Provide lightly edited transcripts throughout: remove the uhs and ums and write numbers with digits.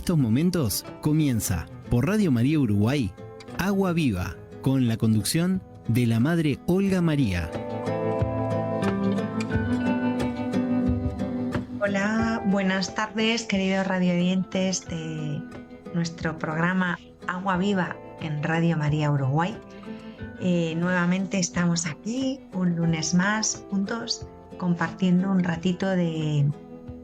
estos momentos comienza por Radio María Uruguay, Agua Viva, con la conducción de la Madre Olga María. Hola, buenas tardes, queridos radioyentes de nuestro programa Agua Viva en Radio María Uruguay. Nuevamente estamos aquí un lunes más juntos compartiendo un ratito de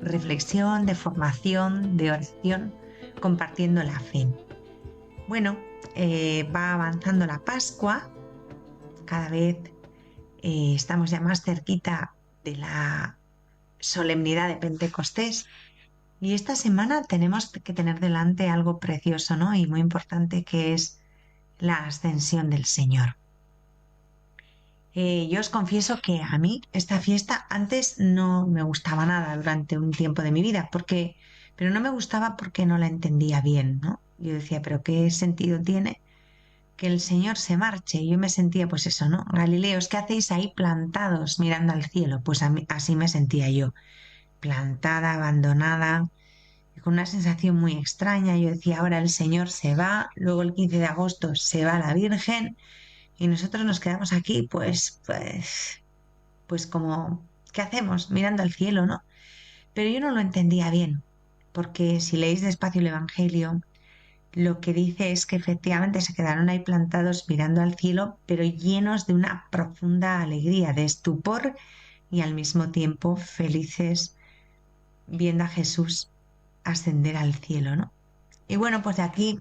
reflexión, de formación, de oración, compartiendo la fe. Bueno, va avanzando la Pascua, cada vez estamos ya más cerquita de la solemnidad de Pentecostés. Y esta semana tenemos que tener delante algo precioso, ¿no? Y muy importante, que es la ascensión del Señor. Yo os confieso que a mí esta fiesta antes no me gustaba nada durante un tiempo de mi vida, pero no me gustaba porque no la entendía bien, ¿no? Yo decía, pero ¿qué sentido tiene que el Señor se marche? Y yo me sentía, pues eso, ¿no? Galileos, ¿qué hacéis ahí plantados mirando al cielo? Pues así me sentía yo, plantada, abandonada, con una sensación muy extraña. Yo decía, ahora el Señor se va, luego el 15 de agosto se va la Virgen y nosotros nos quedamos aquí, pues como, ¿qué hacemos? Mirando al cielo, ¿no? Pero yo no lo entendía bien, porque si leéis despacio el Evangelio, lo que dice es que efectivamente se quedaron ahí plantados mirando al cielo, pero llenos de una profunda alegría, de estupor y al mismo tiempo felices viendo a Jesús ascender al cielo, ¿no? Y bueno, pues de aquí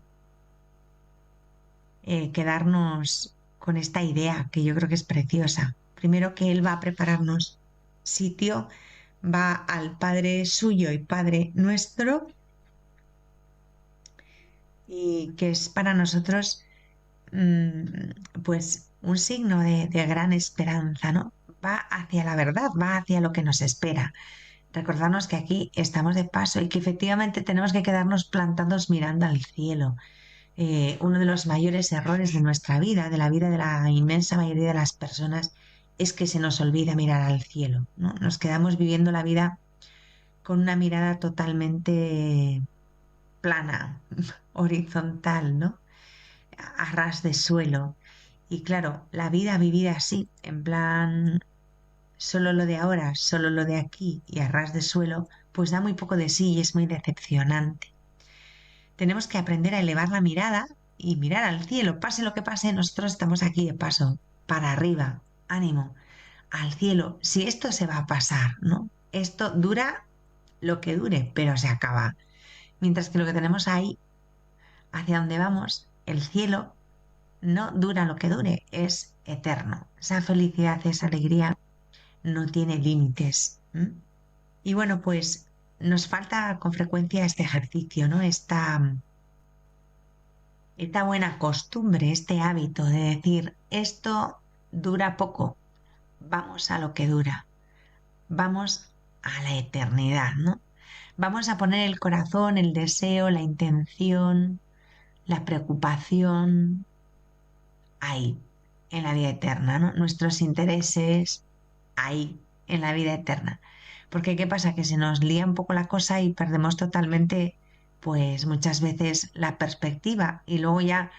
quedarnos con esta idea que yo creo que es preciosa. Primero, que Él va a prepararnos sitio, va al Padre suyo y Padre nuestro, y que es para nosotros pues un signo de gran esperanza, ¿no? Va hacia la verdad, va hacia lo que nos espera. Recordarnos que aquí estamos de paso y que efectivamente tenemos que quedarnos plantados mirando al cielo. Uno de los mayores errores de nuestra vida, de la vida de la inmensa mayoría de las personas, es que se nos olvida mirar al cielo, ¿no? Nos quedamos viviendo la vida con una mirada totalmente plana, horizontal, ¿no? A ras de suelo. Y claro, la vida vivida así, en plan solo lo de ahora, solo lo de aquí y a ras de suelo, pues da muy poco de sí y es muy decepcionante. Tenemos que aprender a elevar la mirada y mirar al cielo. Pase lo que pase, nosotros estamos aquí de paso, para arriba, ánimo, al cielo. Si esto se va a pasar, ¿no? Esto dura lo que dure, pero se acaba. Mientras que lo que tenemos ahí, hacia donde vamos, el cielo, no dura lo que dure, es eterno. Esa felicidad, esa alegría no tiene límites. Y bueno, pues nos falta con frecuencia este ejercicio, ¿no? Esta buena costumbre, este hábito de decir, esto dura poco, vamos a lo que dura, vamos a la eternidad, ¿no? Vamos a poner el corazón, el deseo, la intención, la preocupación ahí, en la vida eterna, ¿no? Nuestros intereses ahí, en la vida eterna. Porque ¿qué pasa? Que se nos lía un poco la cosa y perdemos totalmente, pues muchas veces la perspectiva y luego ya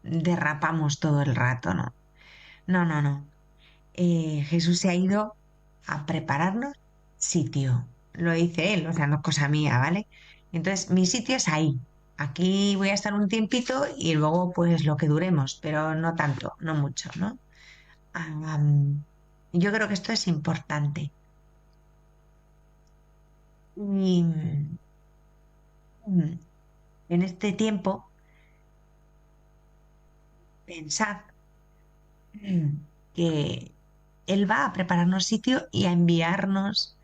derrapamos todo el rato, ¿no? No, no, no. Jesús se ha ido a prepararnos sitio. Lo dice él, o sea, no es cosa mía, ¿vale? Entonces, mi sitio es ahí. Aquí voy a estar un tiempito y luego, pues, lo que duremos, pero no tanto, no mucho, ¿no? Yo creo que esto es importante. Y en este tiempo, pensad que Él va a prepararnos sitio y a enviarnos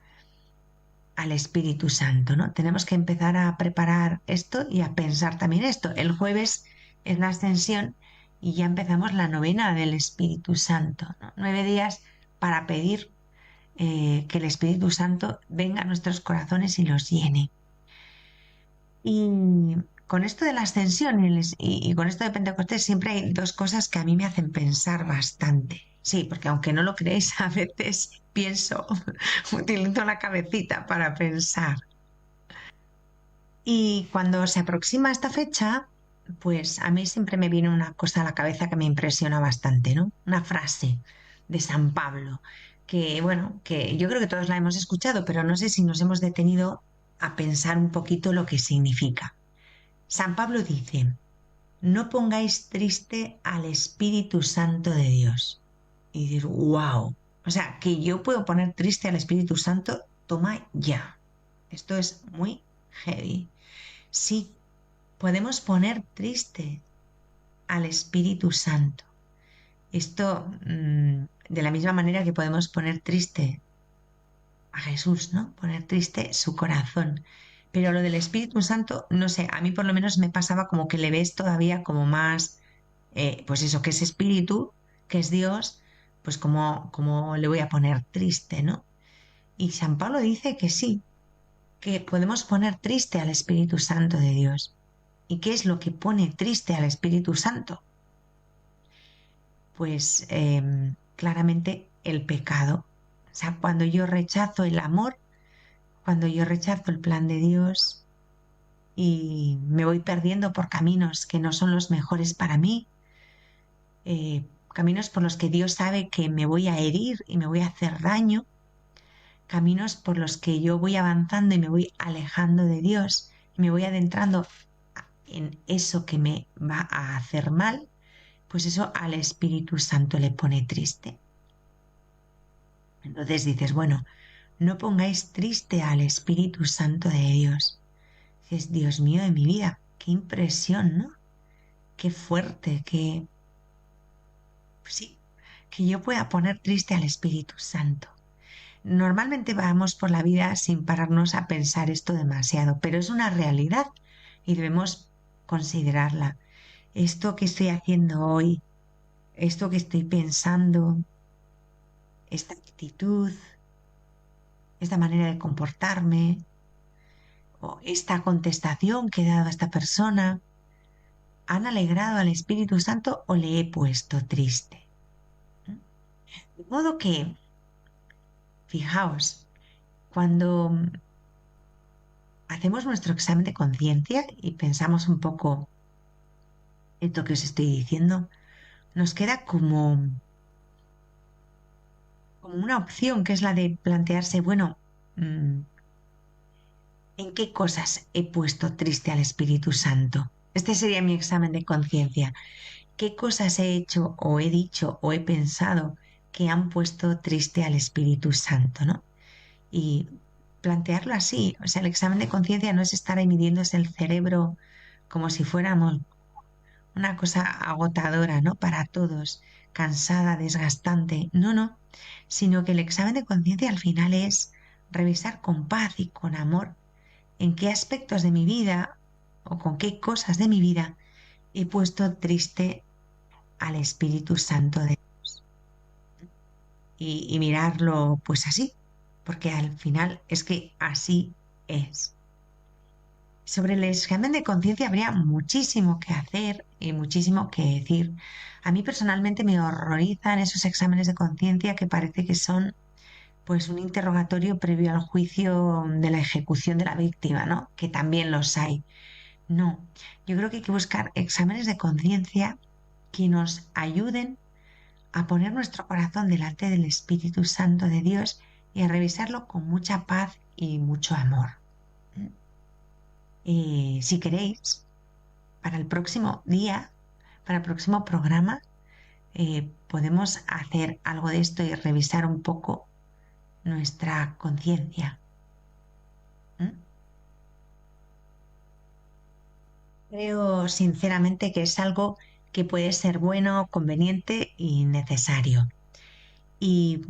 al Espíritu Santo, ¿no? Tenemos que empezar a preparar esto y a pensar también esto. El jueves es la ascensión y ya empezamos la novena del Espíritu Santo, ¿no? 9 días para pedir que el Espíritu Santo venga a nuestros corazones y los llene. Y con esto de la ascensión y con esto de Pentecostés siempre hay dos cosas que a mí me hacen pensar bastante. Sí, porque aunque no lo creéis, a veces pienso, utilizo la cabecita para pensar. Y cuando se aproxima esta fecha, pues a mí siempre me viene una cosa a la cabeza que me impresiona bastante, ¿no? Una frase de San Pablo, que bueno, que yo creo que todos la hemos escuchado, pero no sé si nos hemos detenido a pensar un poquito lo que significa. San Pablo dice, no pongáis triste al Espíritu Santo de Dios. Y decir, wow, o sea, que yo puedo poner triste al Espíritu Santo, toma ya. Esto es muy heavy. Sí, podemos poner triste al Espíritu Santo. Esto, de la misma manera que podemos poner triste a Jesús, ¿no? Poner triste su corazón. Pero lo del Espíritu Santo, no sé, a mí por lo menos me pasaba como que le ves todavía como más, pues eso, que es Espíritu, que es Dios, pues como le voy a poner triste, ¿no? Y San Pablo dice que sí, que podemos poner triste al Espíritu Santo de Dios. ¿Y qué es lo que pone triste al Espíritu Santo? Pues claramente el pecado. O sea, cuando yo rechazo el amor, cuando yo rechazo el plan de Dios y me voy perdiendo por caminos que no son los mejores para mí, caminos por los que Dios sabe que me voy a herir y me voy a hacer daño, caminos por los que yo voy avanzando y me voy alejando de Dios y me voy adentrando en eso que me va a hacer mal, pues eso al Espíritu Santo le pone triste. Entonces dices, bueno, no pongáis triste al Espíritu Santo de Dios. Es Dios mío de mi vida. Qué impresión, ¿no? Qué fuerte, que sí, que yo pueda poner triste al Espíritu Santo. Normalmente vamos por la vida sin pararnos a pensar esto demasiado, pero es una realidad y debemos considerarla. Esto que estoy haciendo hoy, esto que estoy pensando, esta actitud, esta manera de comportarme, o esta contestación que he dado a esta persona, ¿han alegrado al Espíritu Santo o le he puesto triste? De modo que, fijaos, cuando hacemos nuestro examen de conciencia y pensamos un poco esto que os estoy diciendo, nos queda como una opción que es la de plantearse, bueno, ¿en qué cosas he puesto triste al Espíritu Santo? Este sería mi examen de conciencia. ¿Qué cosas he hecho o he dicho o he pensado que han puesto triste al Espíritu Santo, ¿no? Y plantearlo así, o sea, el examen de conciencia no es estar ahí midiéndose el cerebro como si fuéramos una cosa agotadora, ¿no? Para todos, cansada, desgastante, no, no, sino que el examen de conciencia al final es revisar con paz y con amor en qué aspectos de mi vida o con qué cosas de mi vida he puesto triste al Espíritu Santo de Dios y mirarlo pues así, porque al final es que así es. Sobre el examen de conciencia habría muchísimo que hacer y muchísimo que decir. A mí personalmente me horrorizan esos exámenes de conciencia que parece que son pues un interrogatorio previo al juicio de la ejecución de la víctima, ¿no? Que también los hay. No, yo creo que hay que buscar exámenes de conciencia que nos ayuden a poner nuestro corazón delante del Espíritu Santo de Dios y a revisarlo con mucha paz y mucho amor. Si queréis, para el próximo día, para el próximo programa, podemos hacer algo de esto y revisar un poco nuestra conciencia. Creo sinceramente que es algo que puede ser bueno, conveniente y necesario. Y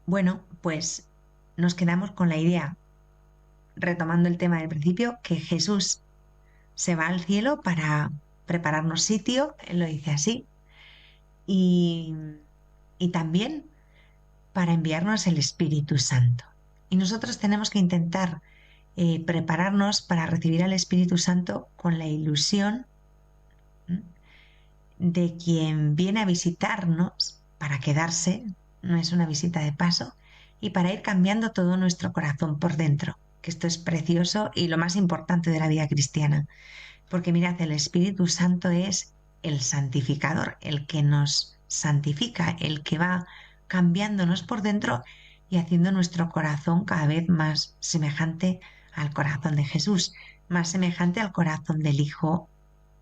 bueno, pues nos quedamos con la idea, retomando el tema del principio, que Jesús se va al cielo para prepararnos sitio, él lo dice así, y, y también para enviarnos el Espíritu Santo. Y nosotros tenemos que intentar prepararnos para recibir al Espíritu Santo con la ilusión de quien viene a visitarnos para quedarse, no es una visita de paso, y para ir cambiando todo nuestro corazón por dentro. que esto es precioso y lo más importante de la vida cristiana. Porque mirad, el Espíritu Santo es el santificador, el que nos santifica, el que va cambiándonos por dentro y haciendo nuestro corazón cada vez más semejante al corazón de Jesús, más semejante al corazón del Hijo.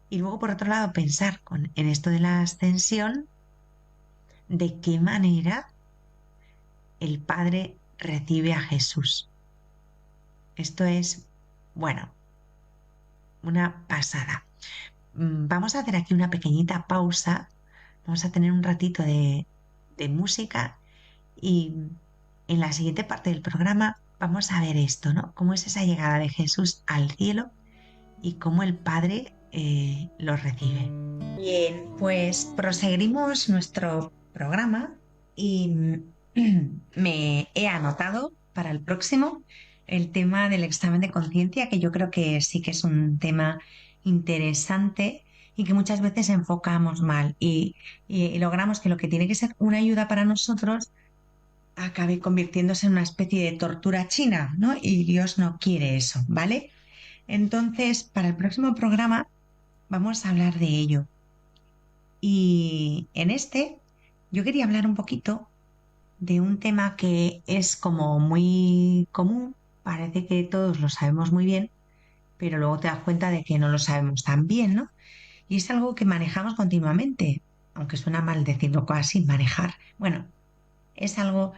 Y luego, por otro lado, pensar en esto de la ascensión, de qué manera el Padre recibe a Jesús. Esto es, bueno, una pasada. Vamos a hacer aquí una pequeñita pausa, vamos a tener un ratito de música y en la siguiente parte del programa vamos a ver esto, ¿no? Cómo es esa llegada de Jesús al cielo y cómo el Padre lo recibe. Bien, pues proseguimos nuestro programa y me he anotado para el próximo el tema del examen de conciencia, que yo creo que sí que es un tema interesante y que muchas veces enfocamos mal y logramos que lo que tiene que ser una ayuda para nosotros acabe convirtiéndose en una especie de tortura china, ¿no? Y Dios no quiere eso, ¿vale? Entonces, para el próximo programa vamos a hablar de ello. Y en este yo quería hablar un poquito de un tema que es como muy común, parece que todos lo sabemos muy bien, pero luego te das cuenta de que no lo sabemos tan bien, ¿no? Y es algo que manejamos continuamente, aunque suena mal decirlo así, manejar. Bueno, es algo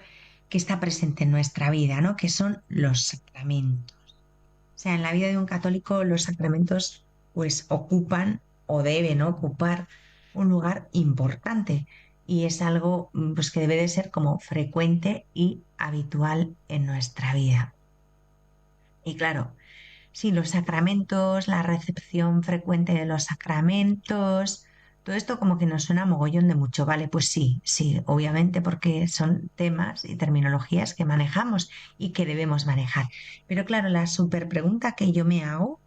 que está presente en nuestra vida, ¿no? Que son los sacramentos. O sea, en la vida de un católico los sacramentos pues ocupan o deben ocupar un lugar importante y es algo pues que debe de ser como frecuente y habitual en nuestra vida. Y claro, sí, los sacramentos, la recepción frecuente de los sacramentos, todo esto como que nos suena mogollón de mucho, ¿vale? Pues sí, sí, obviamente porque son temas y terminologías que manejamos y que debemos manejar. Pero claro, la super pregunta que yo me hago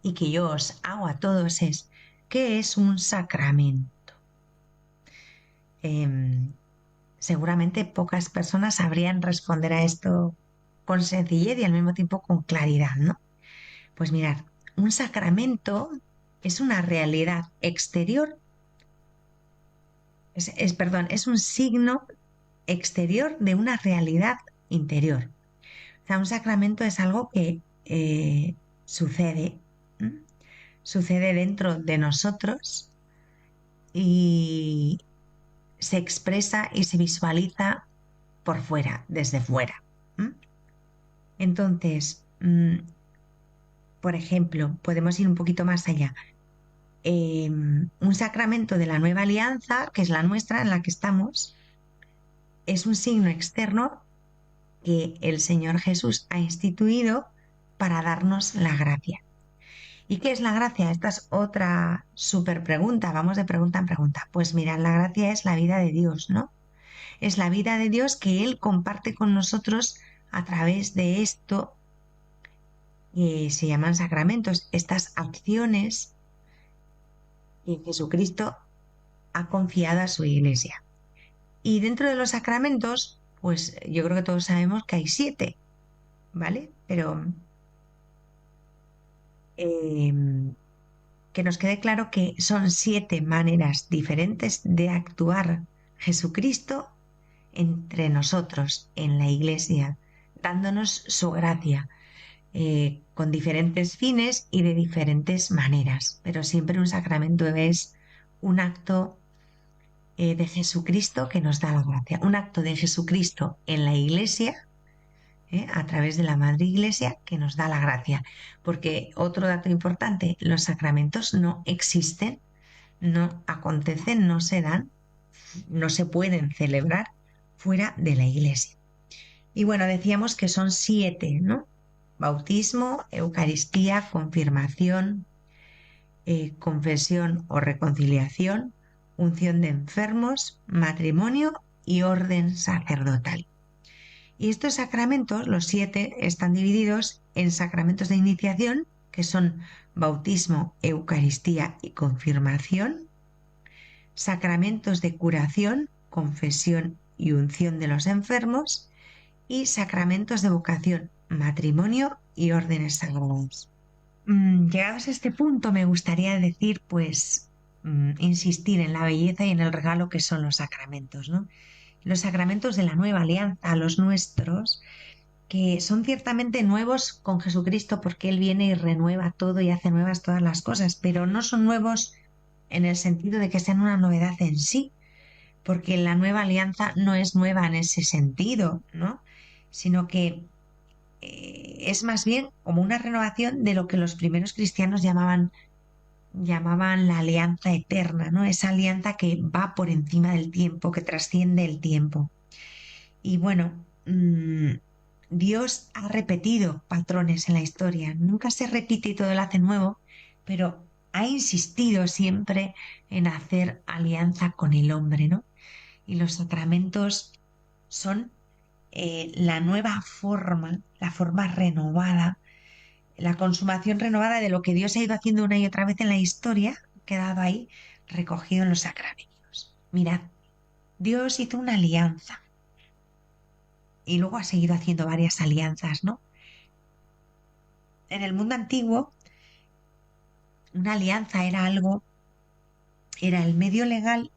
y que yo os hago a todos es, ¿qué es un sacramento? Em, Seguramente pocas personas sabrían responder a esto con sencillez y al mismo tiempo con claridad, ¿no? Pues mirad, un sacramento es una realidad exterior, perdón, es un signo exterior de una realidad interior. O sea, un sacramento es algo que sucede, ¿m? Sucede dentro de nosotros y se expresa y se visualiza por fuera, desde fuera. ¿M? Entonces, por ejemplo, podemos ir un poquito más allá. Un sacramento de la nueva alianza, que es la nuestra, en la que estamos, es un signo externo que el Señor Jesús ha instituido para darnos la gracia. ¿Y qué es la gracia? Esta es otra súper pregunta, vamos de pregunta en pregunta. Pues mirad, la gracia es la vida de Dios, ¿no? Es la vida de Dios que Él comparte con nosotros a través de esto que se llaman sacramentos, estas acciones que Jesucristo ha confiado a su iglesia. Y dentro de los sacramentos, pues yo creo que todos sabemos que hay 7, ¿vale? Pero que nos quede claro que son 7 maneras diferentes de actuar Jesucristo entre nosotros en la iglesia, dándonos su gracia, con diferentes fines y de diferentes maneras. Pero siempre un sacramento es un acto de Jesucristo que nos da la gracia, un acto de Jesucristo en la iglesia, a través de la Madre Iglesia, que nos da la gracia. Porque otro dato importante, los sacramentos no existen, no acontecen, no se dan, no se pueden celebrar fuera de la iglesia. Y bueno, decíamos que son 7, ¿no? Bautismo, Eucaristía, confirmación, confesión o reconciliación, unción de enfermos, matrimonio y orden sacerdotal. Y estos sacramentos, los 7, están divididos en sacramentos de iniciación, que son bautismo, Eucaristía y confirmación, sacramentos de curación, confesión y unción de los enfermos, y sacramentos de vocación, matrimonio y órdenes sagradas. Llegados a este punto, me gustaría decir, pues, insistir en la belleza y en el regalo que son los sacramentos, ¿no? Los sacramentos de la nueva alianza, los nuestros, que son ciertamente nuevos con Jesucristo porque Él viene y renueva todo y hace nuevas todas las cosas, pero no son nuevos en el sentido de que sean una novedad en sí, porque la nueva alianza no es nueva en ese sentido, ¿no? Sino que es más bien como una renovación de lo que los primeros cristianos llamaban la alianza eterna, ¿no? Esa alianza que va por encima del tiempo, que trasciende el tiempo. Y bueno, Dios ha repetido patrones en la historia. Nunca se repite y todo lo hace nuevo, pero ha insistido siempre en hacer alianza con el hombre, ¿no? Y los sacramentos son la nueva forma, la forma renovada, la consumación renovada de lo que Dios ha ido haciendo una y otra vez en la historia, ha quedado ahí recogido en los sacramentos. Mirad, Dios hizo una alianza y luego ha seguido haciendo varias alianzas, ¿no? En el mundo antiguo, una alianza era el medio legal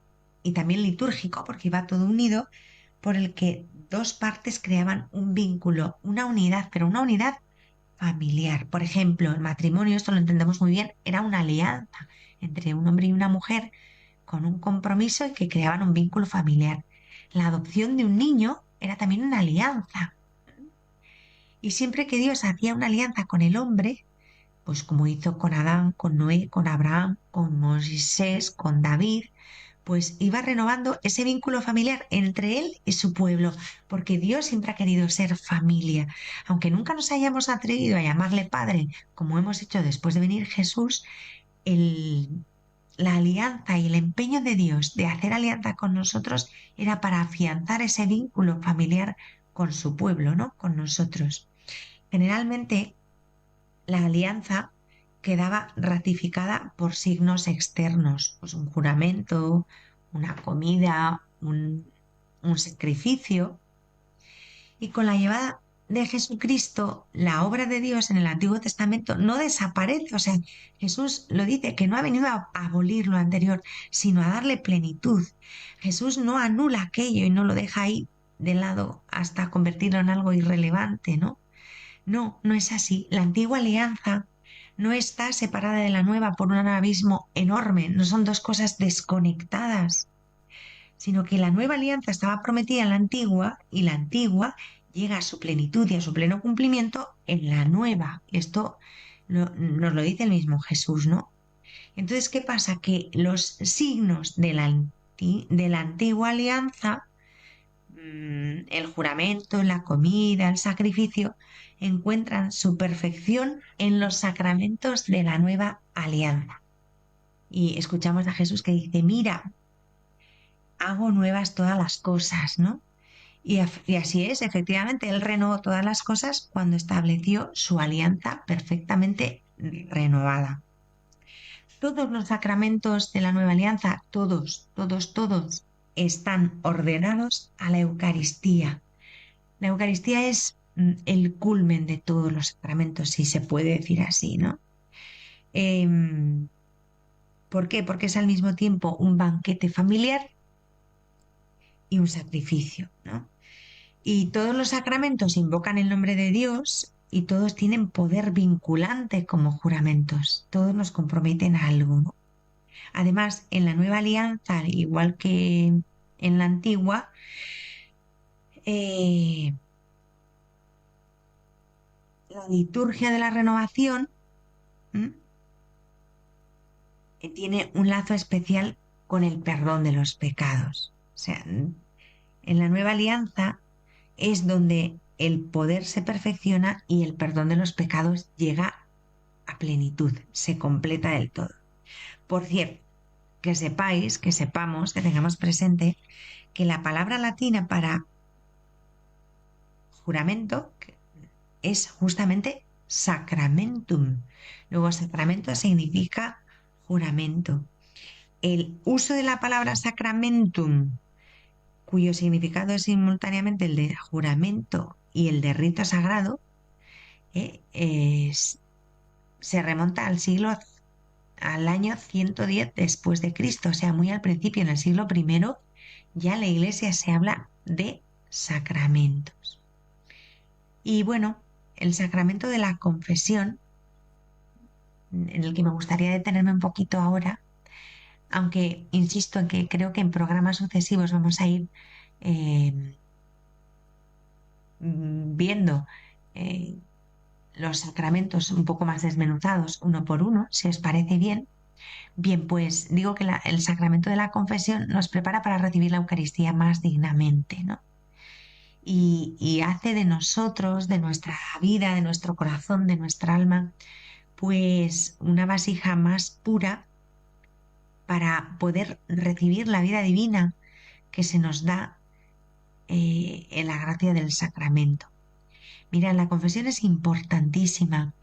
y también litúrgico, porque iba todo unido, por el que dos partes creaban un vínculo, una unidad, pero una unidad familiar. Por ejemplo, el matrimonio, esto lo entendemos muy bien, era una alianza entre un hombre y una mujer con un compromiso y que creaban un vínculo familiar. La adopción de un niño era también una alianza. Y siempre que Dios hacía una alianza con el hombre, pues como hizo con Adán, con Noé, con Abraham, con Moisés, con David, pues iba renovando ese vínculo familiar entre él y su pueblo, porque Dios siempre ha querido ser familia. Aunque nunca nos hayamos atrevido a llamarle Padre, como hemos hecho después de venir Jesús, la alianza y el empeño de Dios de hacer alianza con nosotros era para afianzar ese vínculo familiar con su pueblo, ¿no? Con nosotros. Generalmente la alianza quedaba ratificada por signos externos, pues un juramento, una comida, un sacrificio. Y con la llegada de Jesucristo, la obra de Dios en el Antiguo Testamento no desaparece. O sea, Jesús lo dice, que no ha venido a abolir lo anterior, sino a darle plenitud. Jesús no anula aquello y no lo deja ahí de lado hasta convertirlo en algo irrelevante, ¿no? No, no es así. La antigua alianza no está separada de la nueva por un abismo enorme, no son dos cosas desconectadas, sino que la nueva alianza estaba prometida en la antigua y la antigua llega a su plenitud y a su pleno cumplimiento en la nueva. Esto nos lo dice el mismo Jesús, ¿no? Entonces, ¿qué pasa? Que los signos de la antigua alianza, el juramento, la comida, el sacrificio, encuentran su perfección en los sacramentos de la nueva alianza. Y escuchamos a Jesús que dice, mira, hago nuevas todas las cosas, ¿no? Y así es, efectivamente, Él renovó todas las cosas cuando estableció su alianza perfectamente renovada. Todos los sacramentos de la nueva alianza, todos, están ordenados a la Eucaristía. La Eucaristía es el culmen de todos los sacramentos, si se puede decir así, ¿no? ¿Por qué? Porque es al mismo tiempo un banquete familiar y un sacrificio, ¿no? Y todos los sacramentos invocan el nombre de Dios y todos tienen poder vinculante como juramentos. Todos nos comprometen a algo, ¿no? Además, en la nueva alianza, igual que en la antigua, la liturgia de la renovación tiene un lazo especial con el perdón de los pecados. O sea, en la nueva alianza es donde el poder se perfecciona y el perdón de los pecados llega a plenitud, se completa del todo. Por cierto, que sepáis, que sepamos, que tengamos presente que la palabra latina para juramento es justamente sacramentum. Luego, sacramento significa juramento. El uso de la palabra sacramentum, cuyo significado es simultáneamente el de juramento y el de rito sagrado, Se remonta al año 110 después de Cristo, o sea, muy al principio, en el siglo I, ya en la Iglesia se habla de sacramentos. Y bueno, el sacramento de la confesión, en el que me gustaría detenerme un poquito ahora, aunque insisto en que creo que en programas sucesivos vamos a ir eh, viendo eh, los sacramentos un poco más desmenuzados uno por uno, si os parece bien. Bien, pues digo que el sacramento de la confesión nos prepara para recibir la Eucaristía más dignamente, ¿no? Y hace de nosotros, de nuestra vida, de nuestro corazón, de nuestra alma, pues una vasija más pura para poder recibir la vida divina que se nos da en la gracia del sacramento. Mira, la confesión es importantísima.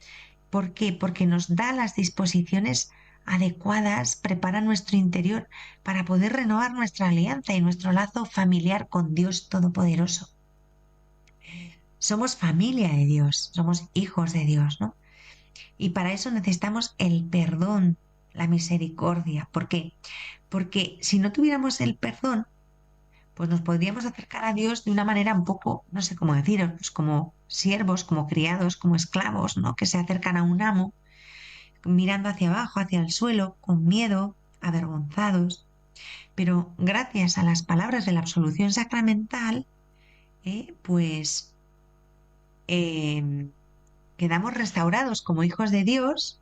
¿Por qué? Porque nos da las disposiciones adecuadas, prepara nuestro interior para poder renovar nuestra alianza y nuestro lazo familiar con Dios Todopoderoso. Somos familia de Dios, somos hijos de Dios, ¿no? Y para eso necesitamos el perdón, la misericordia. ¿Por qué? Porque si no tuviéramos el perdón, pues nos podríamos acercar a Dios de una manera un poco, no sé cómo deciros, pues como siervos, como criados, como esclavos, ¿no? Que se acercan a un amo mirando hacia abajo, hacia el suelo, con miedo, avergonzados. Pero gracias a las palabras de la absolución sacramental, pues quedamos restaurados como hijos de Dios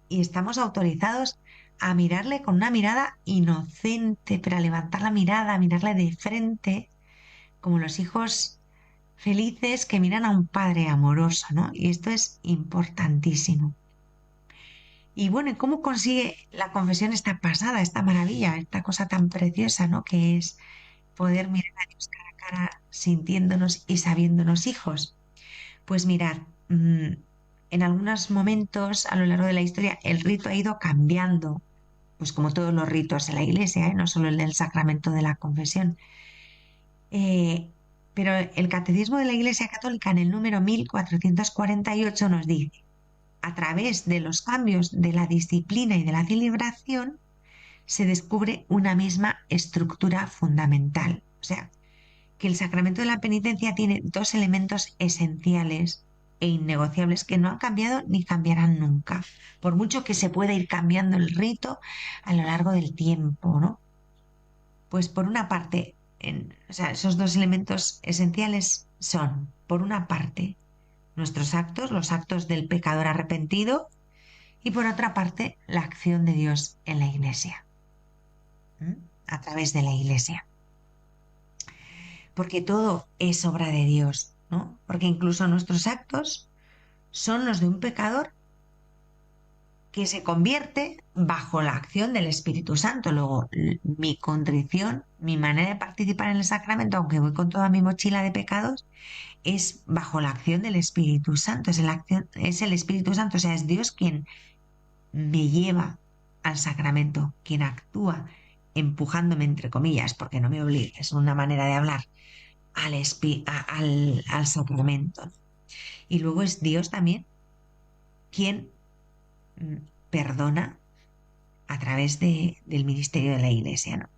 y estamos autorizados a mirarle con una mirada inocente, pero a levantar la mirada, a mirarle de frente, como los hijos felices que miran a un padre amoroso, ¿no? Y esto es importantísimo. Y bueno, ¿y cómo consigue la confesión esta pasada, esta maravilla, esta cosa tan preciosa, ¿no? Que es poder mirar a Dios cara a cara, sintiéndonos y sabiéndonos hijos. Pues mirad, en algunos momentos a lo largo de la historia el rito ha ido cambiando, pues como todos los ritos en la iglesia, no solo el del sacramento de la confesión. Pero el Catecismo de la Iglesia Católica en el número 1448 nos dice: a través de los cambios de la disciplina y de la celebración, se descubre una misma estructura fundamental. O sea, que el sacramento de la penitencia tiene dos elementos esenciales e innegociables que no han cambiado ni cambiarán nunca, por mucho que se pueda ir cambiando el rito a lo largo del tiempo, ¿no? Pues por una parte, o sea, esos dos elementos esenciales son, por una parte, nuestros actos, los actos del pecador arrepentido, y por otra parte, la acción de Dios en la Iglesia, a través de la Iglesia. Porque todo es obra de Dios, ¿no? Porque incluso nuestros actos son los de un pecador que se convierte bajo la acción del Espíritu Santo. Luego, mi contrición, mi manera de participar en el sacramento, aunque voy con toda mi mochila de pecados, es bajo la acción del Espíritu Santo. Es el Espíritu Santo, o sea, es Dios quien me lleva al sacramento, quien actúa empujándome, entre comillas, porque no me obliga, es una manera de hablar, al sacramento. Y luego es Dios también quien perdona a través del ministerio de la Iglesia, ¿no?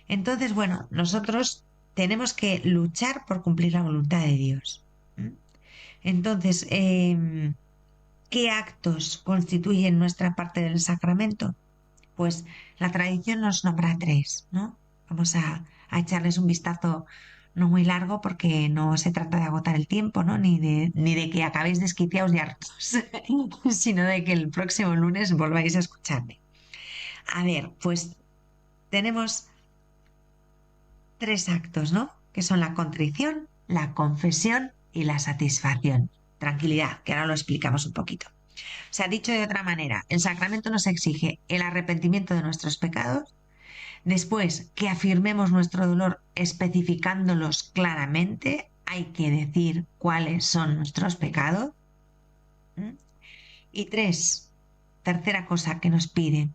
Entonces, bueno, nosotros tenemos que luchar por cumplir la voluntad de Dios. Entonces, ¿qué actos constituyen nuestra parte del sacramento? Pues la tradición nos nombra tres, ¿no? Vamos a echarles un vistazo no muy largo porque no se trata de agotar el tiempo, ¿no? Ni de que acabéis desquiciados y hartos, sino de que el próximo lunes volváis a escucharme. A ver, pues tenemos tres actos, ¿no? Que son la contrición, la confesión y la satisfacción. Tranquilidad, que ahora lo explicamos un poquito. Se ha dicho de otra manera, el sacramento nos exige el arrepentimiento de nuestros pecados, después que afirmemos nuestro dolor especificándolos claramente, hay que decir cuáles son nuestros pecados. Y tercera cosa que nos pide,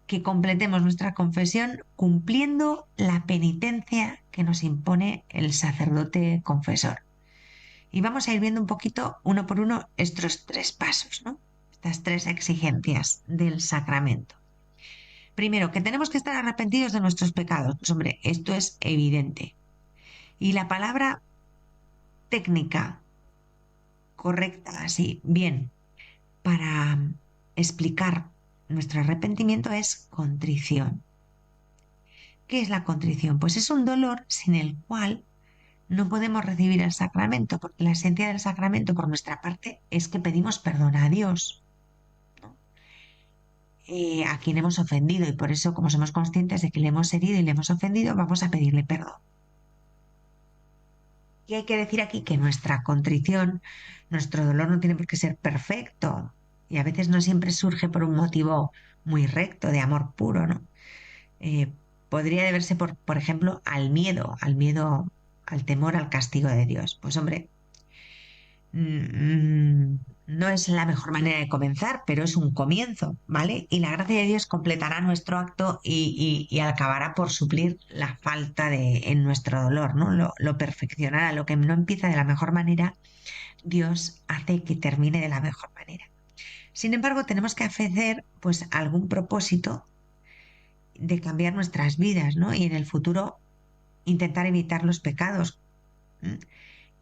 que completemos nuestra confesión cumpliendo la penitencia que nos impone el sacerdote confesor. Y vamos a ir viendo un poquito, uno por uno, estos 3 pasos, ¿no? Estas 3 exigencias del sacramento. Primero, que tenemos que estar arrepentidos de nuestros pecados. Pues hombre, esto es evidente. Y la palabra técnica correcta, así, bien, para explicar nuestro arrepentimiento es contrición. ¿Qué es la contrición? Pues es un dolor sin el cual no podemos recibir el sacramento, porque la esencia del sacramento por nuestra parte es que pedimos perdón a Dios, ¿no? A quien hemos ofendido, y por eso, como somos conscientes de que le hemos herido y le hemos ofendido, vamos a pedirle perdón. Y hay que decir aquí que nuestra contrición, nuestro dolor no tiene por qué ser perfecto, y a veces no siempre surge por un motivo muy recto, de amor puro, ¿no? Eh, Podría deberse, por ejemplo, al miedo, al temor al castigo de Dios. Pues hombre, no es la mejor manera de comenzar, pero es un comienzo, ¿vale? Y la gracia de Dios completará nuestro acto y acabará por suplir la falta en nuestro dolor, ¿no? Lo perfeccionará, lo que no empieza de la mejor manera, Dios hace que termine de la mejor manera. Sin embargo, tenemos que hacer pues algún propósito de cambiar nuestras vidas, ¿no? Y en el futuro intentar evitar los pecados. ¿M?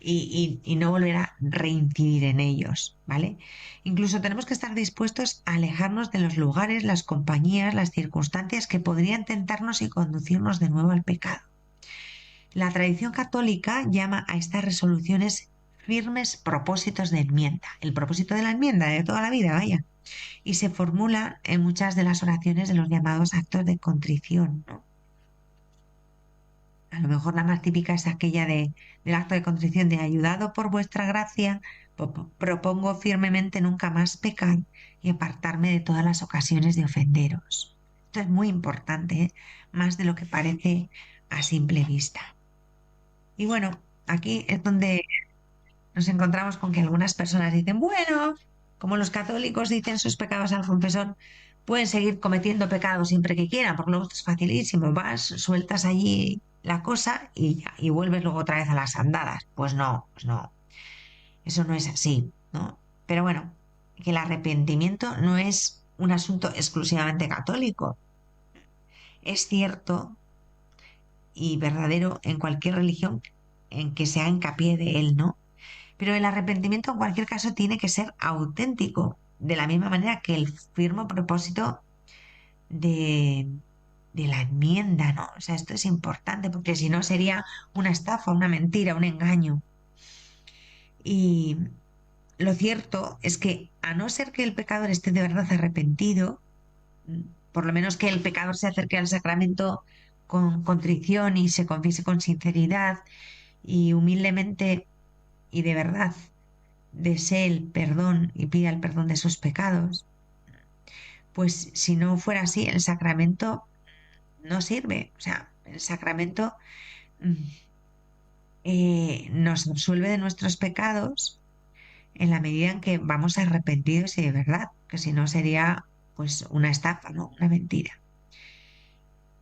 Y no volver a reincidir en ellos, ¿vale? Incluso tenemos que estar dispuestos a alejarnos de los lugares, las compañías, las circunstancias que podrían tentarnos y conducirnos de nuevo al pecado. La tradición católica llama a estas resoluciones firmes propósitos de enmienda, el propósito de la enmienda de toda la vida, vaya, y se formula en muchas de las oraciones de los llamados actos de contrición, ¿no? A lo mejor la más típica es aquella del acto de contrición de ayudado por vuestra gracia, propongo firmemente nunca más pecar y apartarme de todas las ocasiones de ofenderos. Esto es muy importante, ¿eh? Más de lo que parece a simple vista. Y bueno, aquí es donde nos encontramos con que algunas personas dicen, bueno, como los católicos dicen sus pecados al confesor, pueden seguir cometiendo pecados siempre que quieran, porque luego esto es facilísimo, vas, sueltas allí la cosa y vuelves luego otra vez a las andadas. Pues no, eso no es así, ¿no? Pero bueno, que el arrepentimiento no es un asunto exclusivamente católico. Es cierto y verdadero en cualquier religión en que se haga hincapié de él, ¿no? Pero el arrepentimiento en cualquier caso tiene que ser auténtico, de la misma manera que el firme propósito de, de la enmienda, ¿no? O sea, esto es importante porque si no sería una estafa, una mentira, un engaño. Y lo cierto es que a no ser que el pecador esté de verdad arrepentido, por lo menos que el pecador se acerque al sacramento con contrición y se confiese con sinceridad y humildemente y de verdad desee el perdón y pida el perdón de sus pecados, pues si no fuera así, el sacramento no sirve. O sea, el sacramento mm, nos absuelve de nuestros pecados en la medida en que vamos arrepentidos y de verdad, que si no sería pues una estafa, ¿no? Una mentira.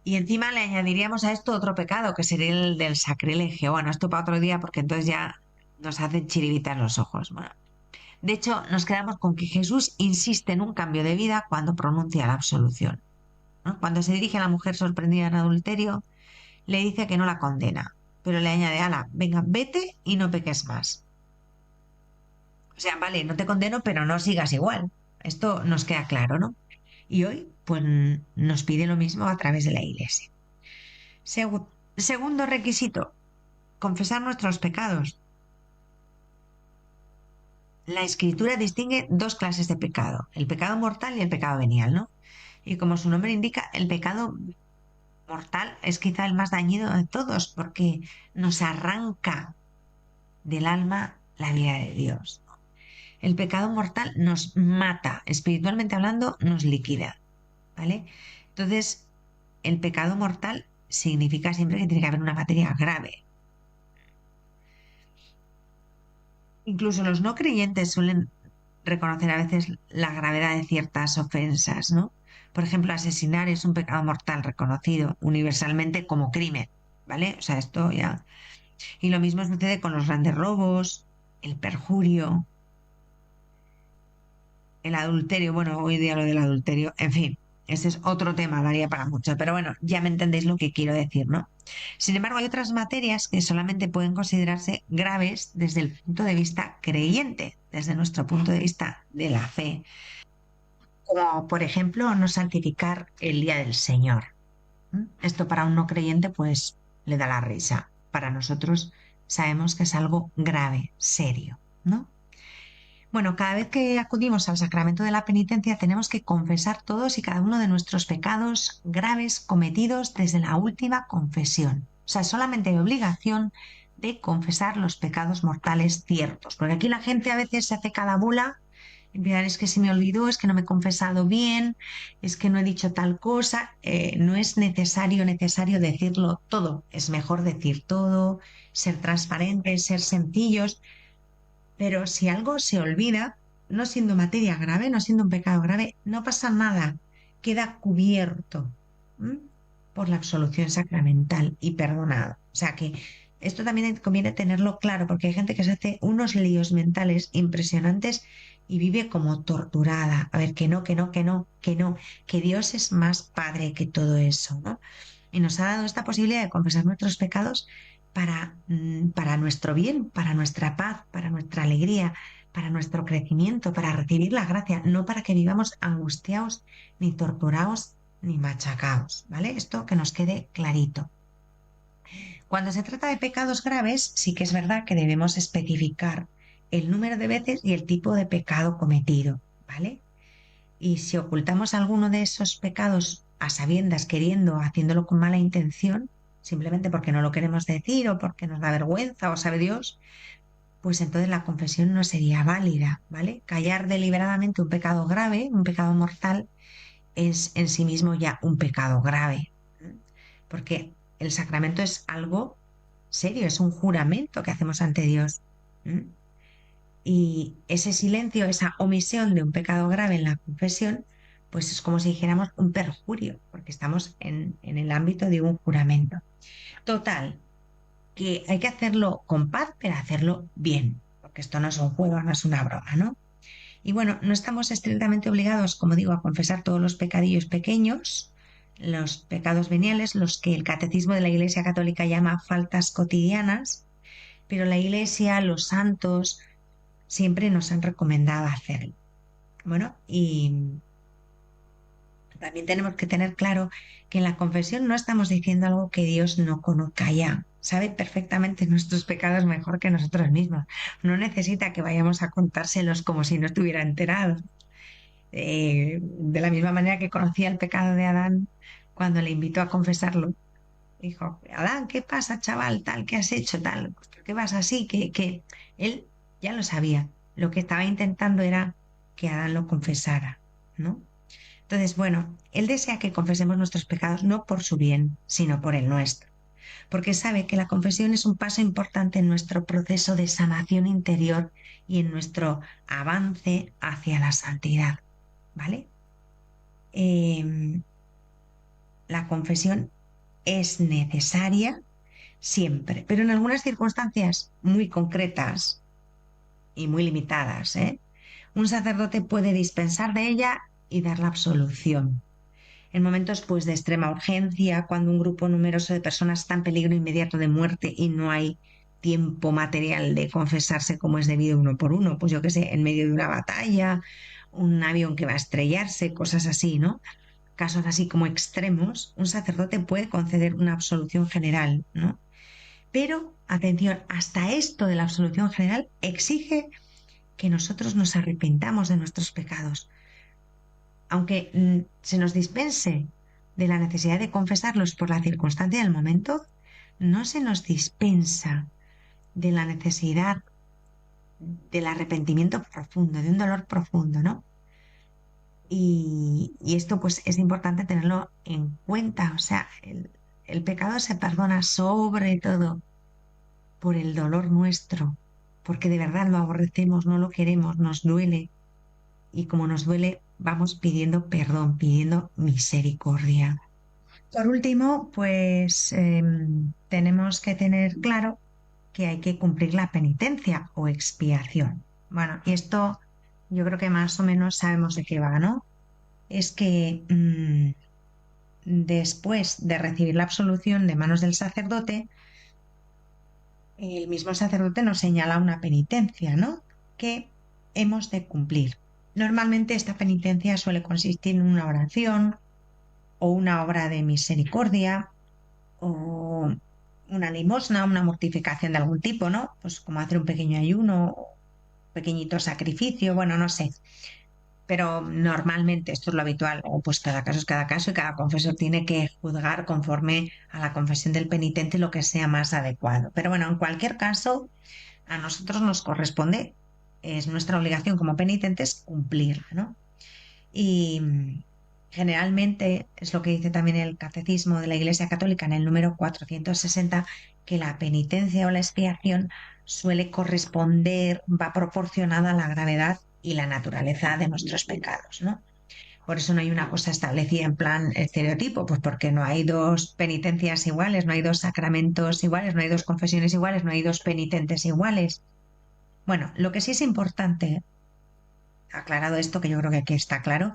Y encima le añadiríamos a esto otro pecado, que sería el del sacrilegio. Bueno, esto para otro día porque entonces ya nos hacen chiribitar los ojos. Bueno, de hecho, nos quedamos con que Jesús insiste en un cambio de vida cuando pronuncia la absolución, ¿no? Cuando se dirige a la mujer sorprendida en adulterio, le dice que no la condena, pero le añade, ala, venga, vete y no peques más. O sea, vale, no te condeno, pero no sigas igual. Esto nos queda claro, ¿no? Y hoy, pues, nos pide lo mismo a través de la Iglesia. Segundo requisito, confesar nuestros pecados. La Escritura distingue 2 clases de pecado, el pecado mortal y el pecado venial, ¿no? Y como su nombre indica, el pecado mortal es quizá el más dañino de todos porque nos arranca del alma la vida de Dios. El pecado mortal nos mata, espiritualmente hablando, nos liquida, ¿vale? Entonces, el pecado mortal significa siempre que tiene que haber una materia grave. Incluso los no creyentes suelen reconocer a veces la gravedad de ciertas ofensas, ¿no? Por ejemplo, asesinar es un pecado mortal reconocido universalmente como crimen, ¿vale? O sea, esto ya. Y lo mismo sucede con los grandes robos, el perjurio, el adulterio, bueno, hoy día lo del adulterio, en fin, ese es otro tema, daría para mucho, pero bueno, ya me entendéis lo que quiero decir, ¿no? Sin embargo, hay otras materias que solamente pueden considerarse graves desde el punto de vista creyente, desde nuestro punto de vista de la fe, como por ejemplo no santificar el día del Señor. Esto para un no creyente pues le da la risa. Para nosotros sabemos que es algo grave, serio, ¿no? Bueno, cada vez que acudimos al sacramento de la penitencia tenemos que confesar todos y cada uno de nuestros pecados graves cometidos desde la última confesión. O sea, solamente hay obligación de confesar los pecados mortales ciertos, porque aquí la gente a veces se hace cada bula. Empiezan, es que se me olvidó, es que no me he confesado bien, es que no he dicho tal cosa. No es necesario decirlo todo. Es mejor decir todo, ser transparentes, ser sencillos. Pero si algo se olvida, no siendo materia grave, no siendo un pecado grave, no pasa nada. Queda cubierto, ¿m? Por la absolución sacramental y perdonado. O sea que esto también conviene tenerlo claro, porque hay gente que se hace unos líos mentales impresionantes y vive como torturada. A ver, que no, que no, que no, que no, que Dios es más padre que todo eso, ¿no? Y nos ha dado esta posibilidad de confesar nuestros pecados para nuestro bien, para nuestra paz, para nuestra alegría, para nuestro crecimiento, para recibir la gracia, no para que vivamos angustiados, ni torturados, ni machacados, ¿vale? Esto que nos quede clarito. Cuando se trata de pecados graves, sí que es verdad que debemos especificar el número de veces y el tipo de pecado cometido, ¿vale? Y si ocultamos alguno de esos pecados a sabiendas, queriendo, haciéndolo con mala intención, simplemente porque no lo queremos decir o porque nos da vergüenza o sabe Dios, pues entonces la confesión no sería válida, ¿vale? Callar deliberadamente un pecado grave, un pecado mortal, es en sí mismo ya un pecado grave, porque el sacramento es algo serio, es un juramento que hacemos ante Dios. Y ese silencio, esa omisión de un pecado grave en la confesión, pues es como si dijéramos un perjurio, porque estamos en el ámbito de un juramento. Total, que hay que hacerlo con paz, pero hacerlo bien, porque esto no es un juego, no es una broma, ¿no? Y bueno, no estamos estrictamente obligados, como digo, a confesar todos los pecadillos pequeños, los pecados veniales, los que el catecismo de la Iglesia Católica llama faltas cotidianas, pero la Iglesia, los santos, siempre nos han recomendado hacerlo. Bueno, y también tenemos que tener claro que en la confesión no estamos diciendo algo que Dios no conozca ya. Sabe perfectamente nuestros pecados mejor que nosotros mismos. No necesita que vayamos a contárselos como si no estuviera enterado. De la misma manera que conocía el pecado de Adán cuando le invitó a confesarlo. Dijo, Adán, ¿qué pasa, chaval? Tal, ¿qué has hecho? Tal, ¿por qué vas así? Que él ya lo sabía. Lo que estaba intentando era que Adán lo confesara, ¿no? Entonces, bueno, él desea que confesemos nuestros pecados no por su bien, sino por el nuestro, porque sabe que la confesión es un paso importante en nuestro proceso de sanación interior y en nuestro avance hacia la santidad, ¿vale? La confesión es necesaria siempre, pero en algunas circunstancias muy concretas y muy limitadas, ¿eh? Un sacerdote puede dispensar de ella y dar la absolución. En momentos pues de extrema urgencia, cuando un grupo numeroso de personas está en peligro inmediato de muerte y no hay tiempo material de confesarse como es debido uno por uno, pues yo qué sé, en medio de una batalla, un avión que va a estrellarse, cosas así, ¿no? Casos así como extremos, un sacerdote puede conceder una absolución general, ¿no? Pero, atención, hasta esto de la absolución general exige que nosotros nos arrepentamos de nuestros pecados. Aunque se nos dispense de la necesidad de confesarlos por la circunstancia del momento, no se nos dispensa de la necesidad del arrepentimiento profundo, de un dolor profundo, ¿no? Y esto pues es importante tenerlo en cuenta. O sea, el pecado se perdona sobre todo por el dolor nuestro, porque de verdad lo aborrecemos, no lo queremos, nos duele. Y como nos duele, vamos pidiendo perdón, pidiendo misericordia. Por último, pues tenemos que tener claro que hay que cumplir la penitencia o expiación. Bueno, y esto yo creo que más o menos sabemos de qué va, ¿no? Es que después de recibir la absolución de manos del sacerdote, el mismo sacerdote nos señala una penitencia, ¿no? Que hemos de cumplir. Normalmente esta penitencia suele consistir en una oración o una obra de misericordia o una limosna, una mortificación de algún tipo, ¿no? Pues como hacer un pequeño ayuno, pequeñito sacrificio, bueno, no sé. Pero normalmente esto es lo habitual, o pues cada caso es cada caso y cada confesor tiene que juzgar conforme a la confesión del penitente lo que sea más adecuado. Pero bueno, en cualquier caso, a nosotros nos corresponde, es nuestra obligación como penitentes cumplirla, ¿no? Y generalmente es lo que dice también el Catecismo de la Iglesia Católica en el número 460, que la penitencia o la expiación suele corresponder, va proporcionada a la gravedad y la naturaleza de nuestros pecados, ¿no? Por eso no hay una cosa establecida en plan estereotipo, pues porque no hay dos penitencias iguales, no hay dos sacramentos iguales, no hay dos confesiones iguales, no hay dos penitentes iguales. Bueno, lo que sí es importante, aclarado esto, que yo creo que aquí está claro,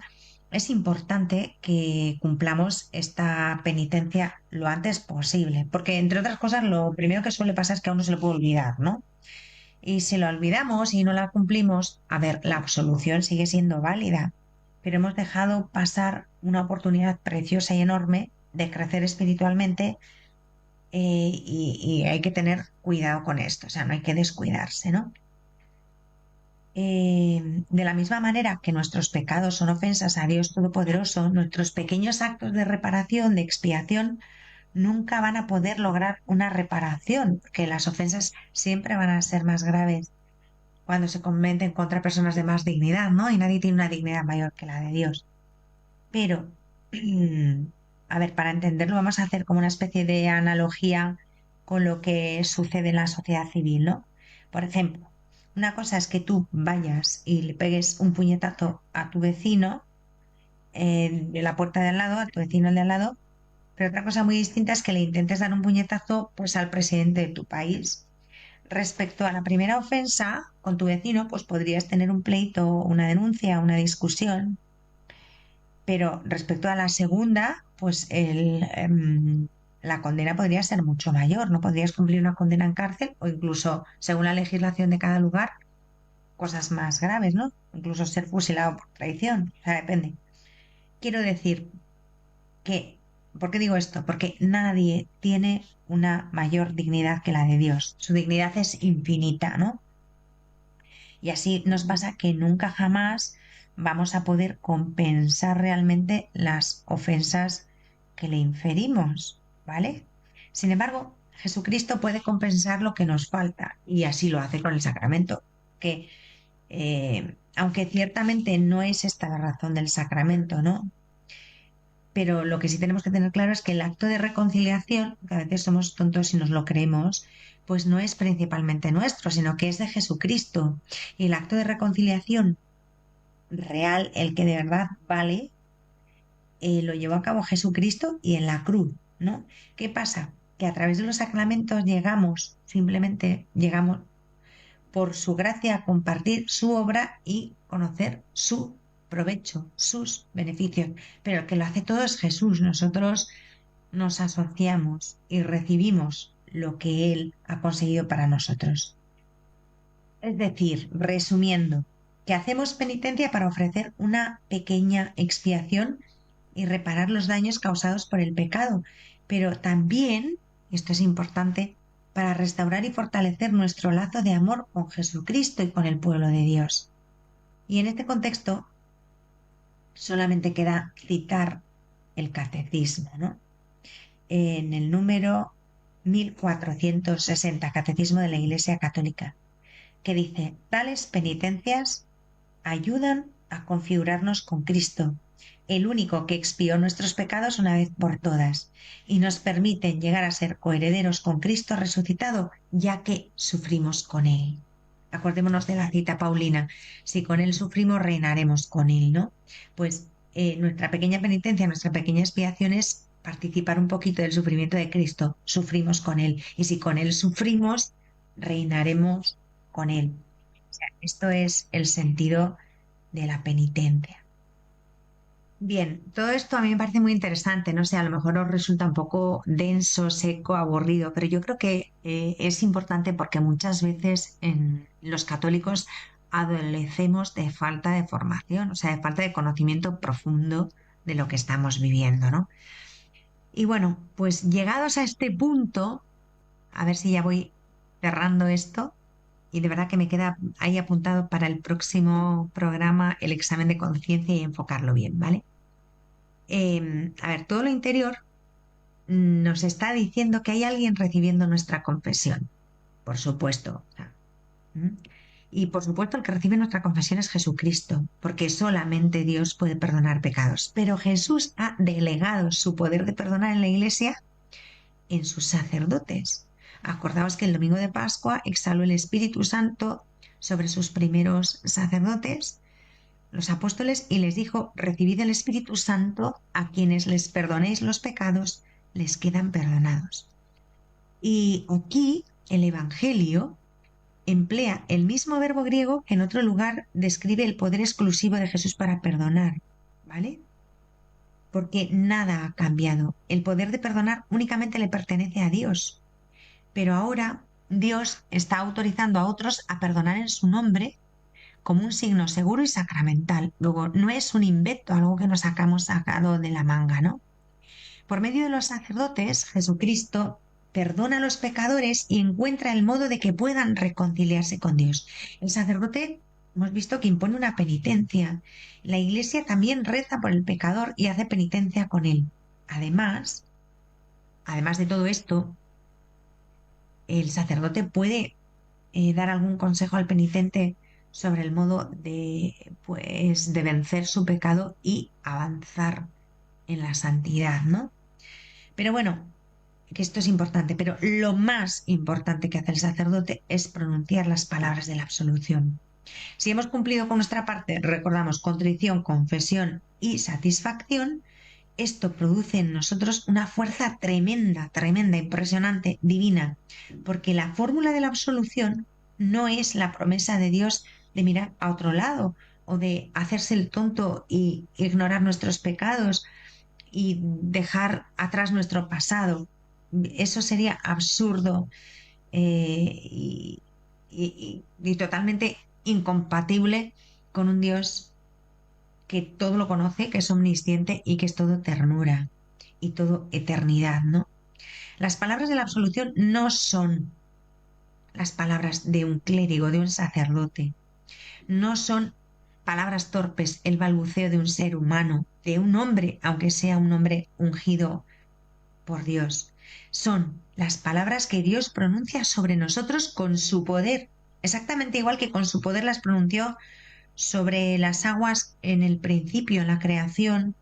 es importante que cumplamos esta penitencia lo antes posible, porque entre otras cosas lo primero que suele pasar es que a uno se le puede olvidar, ¿no? Y si lo olvidamos y no la cumplimos, a ver, la absolución sigue siendo válida, pero hemos dejado pasar una oportunidad preciosa y enorme de crecer espiritualmente, y hay que tener cuidado con esto, o sea, no hay que descuidarse, ¿no? De la misma manera que nuestros pecados son ofensas a Dios Todopoderoso, nuestros pequeños actos de reparación, de expiación, nunca van a poder lograr una reparación, porque las ofensas siempre van a ser más graves cuando se cometen contra personas de más dignidad, ¿no? Y nadie tiene una dignidad mayor que la de Dios. Pero, a ver, para entenderlo vamos a hacer como una especie de analogía con lo que sucede en la sociedad civil, ¿no? Por ejemplo, una cosa es que tú vayas y le pegues un puñetazo a tu vecino de la puerta de al lado, a tu vecino de al lado, pero otra cosa muy distinta es que le intentes dar un puñetazo pues al presidente de tu país. Respecto a la primera ofensa con tu vecino, pues podrías tener un pleito, una denuncia, una discusión, pero respecto a la segunda, pues la condena podría ser mucho mayor, no podrías cumplir una condena en cárcel o incluso, según la legislación de cada lugar, cosas más graves, ¿no? Incluso ser fusilado por traición, o sea, depende. Quiero decir que, ¿por qué digo esto? Porque nadie tiene una mayor dignidad que la de Dios. Su dignidad es infinita, ¿no? Y así nos pasa que nunca jamás vamos a poder compensar realmente las ofensas que le inferimos, ¿vale? Sin embargo, Jesucristo puede compensar lo que nos falta y así lo hace con el sacramento, que aunque ciertamente no es esta la razón del sacramento, ¿no? Pero lo que sí tenemos que tener claro es que el acto de reconciliación, que a veces somos tontos y nos lo creemos, pues no es principalmente nuestro, sino que es de Jesucristo. Y el acto de reconciliación real, el que de verdad vale, lo llevó a cabo Jesucristo y en la cruz, ¿no? ¿Qué pasa? Que a través de los sacramentos llegamos, simplemente llegamos por su gracia a compartir su obra y conocer su provecho, sus beneficios. Pero el que lo hace todo es Jesús. Nosotros nos asociamos y recibimos lo que Él ha conseguido para nosotros. Es decir, resumiendo, que hacemos penitencia para ofrecer una pequeña expiación y reparar los daños causados por el pecado, pero también, esto es importante, para restaurar y fortalecer nuestro lazo de amor con Jesucristo y con el pueblo de Dios. Y en este contexto, solamente queda citar el catecismo, ¿no? En el número 1460, Catecismo de la Iglesia Católica, que dice, tales penitencias ayudan a configurarnos con Cristo, el único que expió nuestros pecados una vez por todas, y nos permiten llegar a ser coherederos con Cristo resucitado, ya que sufrimos con Él. Acordémonos de la cita paulina, si con Él sufrimos, reinaremos con Él, ¿no? Pues nuestra pequeña penitencia, nuestra pequeña expiación es participar un poquito del sufrimiento de Cristo, sufrimos con Él, y si con Él sufrimos, reinaremos con Él. O sea, esto es el sentido de la penitencia. Bien, todo esto a mí me parece muy interesante, no sé, a lo mejor os resulta un poco denso, seco, aburrido, pero yo creo que es importante porque muchas veces en los católicos adolecemos de falta de formación, o sea, de falta de conocimiento profundo de lo que estamos viviendo, ¿no? Y bueno, pues llegados a este punto, a ver si ya voy cerrando esto, y de verdad que me queda ahí apuntado para el próximo programa el examen de conciencia y enfocarlo bien, ¿vale? A ver, todo lo interior nos está diciendo que hay alguien recibiendo nuestra confesión, por supuesto. O sea, ¿m? Y por supuesto el que recibe nuestra confesión es Jesucristo, porque solamente Dios puede perdonar pecados. Pero Jesús ha delegado su poder de perdonar en la Iglesia en sus sacerdotes. Acordaos que el domingo de Pascua exhaló el Espíritu Santo sobre sus primeros sacerdotes, los apóstoles, y les dijo: recibid el Espíritu Santo, a quienes les perdonéis los pecados, les quedan perdonados. Y aquí el Evangelio emplea el mismo verbo griego que en otro lugar describe el poder exclusivo de Jesús para perdonar, ¿vale? Porque nada ha cambiado. El poder de perdonar únicamente le pertenece a Dios. Pero ahora Dios está autorizando a otros a perdonar en su nombre como un signo seguro y sacramental. Luego, no es un invento, algo que nos sacado de la manga, ¿no? Por medio de los sacerdotes, Jesucristo perdona a los pecadores y encuentra el modo de que puedan reconciliarse con Dios. El sacerdote, hemos visto que impone una penitencia. La Iglesia también reza por el pecador y hace penitencia con él. Además de todo esto, el sacerdote puede dar algún consejo al penitente sobre el modo de, pues, de vencer su pecado y avanzar en la santidad, ¿no? Pero bueno, que esto es importante, pero lo más importante que hace el sacerdote es pronunciar las palabras de la absolución. Si hemos cumplido con nuestra parte, recordamos contrición, confesión y satisfacción, esto produce en nosotros una fuerza tremenda, tremenda, impresionante, divina, porque la fórmula de la absolución no es la promesa de Dios de mirar a otro lado o de hacerse el tonto y ignorar nuestros pecados y dejar atrás nuestro pasado. Eso sería absurdo y totalmente incompatible con un Dios que todo lo conoce, que es omnisciente y que es todo ternura y todo eternidad, ¿no? Las palabras de la absolución no son las palabras de un clérigo, de un sacerdote, no son palabras torpes, el balbuceo de un ser humano, de un hombre, aunque sea un hombre ungido por Dios. Son las palabras que Dios pronuncia sobre nosotros con su poder, exactamente igual que con su poder las pronunció sobre las aguas en el principio, en la creación,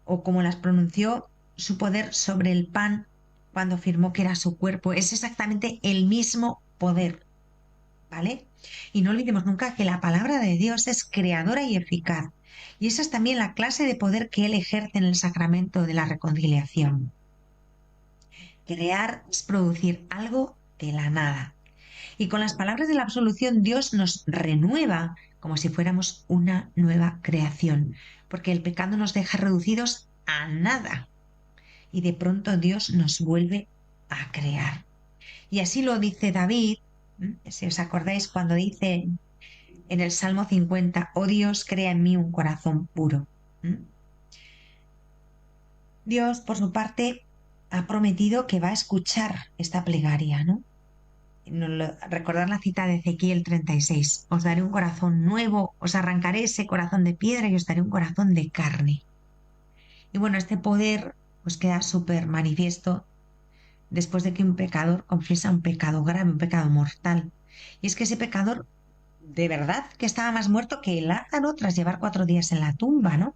o como las pronunció su poder sobre el pan cuando afirmó que era su cuerpo. Es exactamente el mismo poder, ¿vale? Y no olvidemos nunca que la palabra de Dios es creadora y eficaz. Y esa es también la clase de poder que Él ejerce en el sacramento de la reconciliación. Crear es producir algo de la nada. Y con las palabras de la absolución, Dios nos renueva como si fuéramos una nueva creación, porque el pecado nos deja reducidos a nada y de pronto Dios nos vuelve a crear. Y así lo dice David, si os acordáis cuando dice en el Salmo 50: oh Dios, crea en mí un corazón puro. Dios, por su parte, ha prometido que va a escuchar esta plegaria, ¿no? Recordar la cita de Ezequiel 36: os daré un corazón nuevo, os arrancaré ese corazón de piedra y os daré un corazón de carne. Y bueno, este poder pues queda súper manifiesto después de que un pecador confiesa un pecado grave, un pecado mortal. Y es que ese pecador de verdad que estaba más muerto que Lázaro tras llevar 4 días en la tumba, ¿no?